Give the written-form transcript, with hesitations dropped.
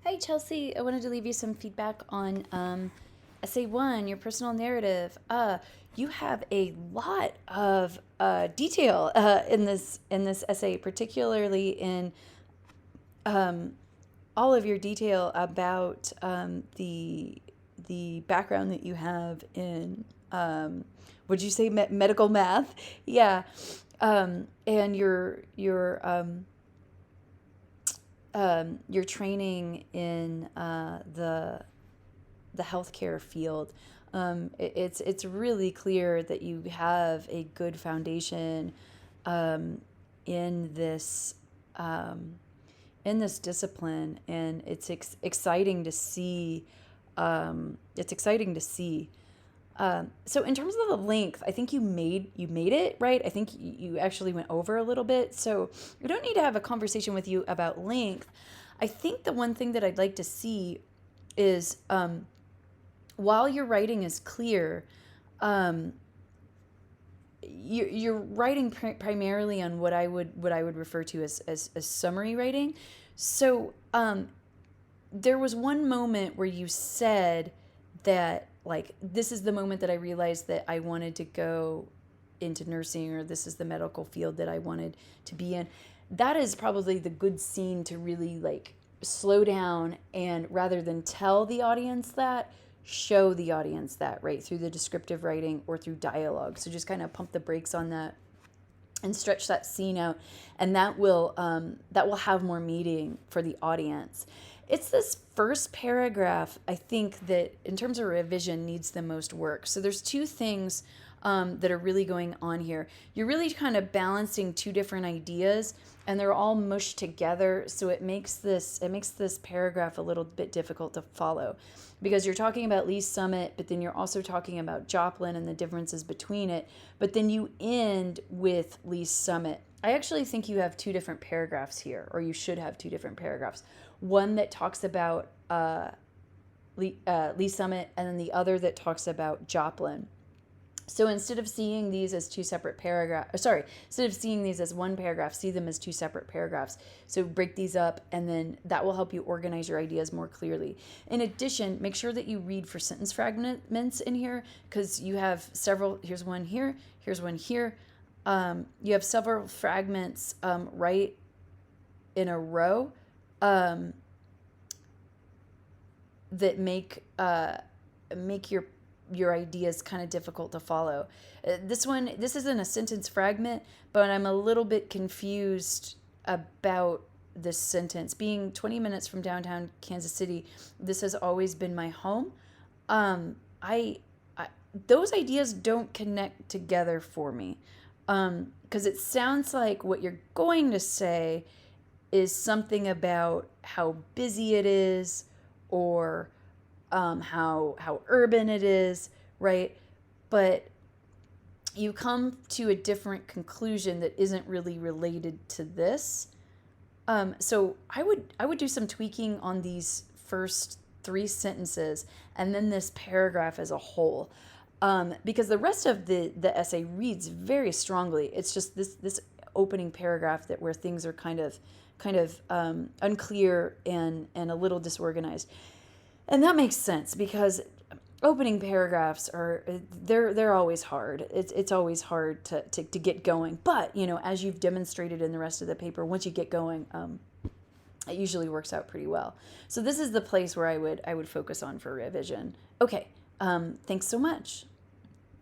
Hi, Chelsea. I wanted to leave you some feedback on Essay One, your personal narrative. You have a lot of detail in this essay, particularly in um, all of your detail about the background that you have in would you say medical math? Yeah, and your training in the healthcare field. It's really clear that you have a good foundation um, in this um, in this discipline, and it's exciting to see. It's exciting to see. So in terms of the length, I think you made it right. I think you actually went over a little bit. So we don't need to have a conversation with you about length. I think the one thing that I'd like to see is while your writing is clear, um, you're writing primarily on what I would refer to as summary writing. So there was one moment where you said that like this is the moment that I realized that I wanted to go into nursing, or this is the medical field that I wanted to be in. That is probably the good scene to really like slow down, and rather than tell the audience that, show the audience that, right, through the descriptive writing or through dialogue. So just kind of pump the brakes on that and stretch that scene out, and that will have more meaning for the audience. It's this first paragraph, I think, that in terms of revision needs the most work. So there's two things that are really going on here. You're really kind of balancing two different ideas, and they're all mushed together. So it makes this paragraph a little bit difficult to follow, because you're talking about Lee's Summit, but then you're also talking about Joplin and the differences between it. But then you end with Lee's Summit. I actually think you have two different paragraphs here, or you should have two different paragraphs. One that talks about Lee's Summit, and then the other that talks about Joplin. So instead of seeing these as two separate paragraphs, sorry, instead of seeing these as one paragraph, see them as two separate paragraphs. So break these up, and then that will help you organize your ideas more clearly. In addition, make sure that you read for sentence fragments in here, because you have several. Here's one here, here's one here. You have several fragments right in a row um, that make your ideas kind of difficult to follow. This isn't a sentence fragment, but I'm a little bit confused about this sentence. Being 20 minutes from downtown Kansas City, this has always been my home. I those ideas don't connect together for me, because it sounds like what you're going to say is something about how busy it is, or how urban it is, right? But you come to a different conclusion that isn't really related to this. So I would do some tweaking on these first three sentences, and then this paragraph as a whole, because the rest of the essay reads very strongly. It's just this opening paragraph that where things are kind of unclear and a little disorganized. And that makes sense, because opening paragraphs they're always hard. It's always hard to get going. But as you've demonstrated in the rest of the paper, once you get going, it usually works out pretty well. So this is the place where I would focus on for revision. Okay, thanks so much.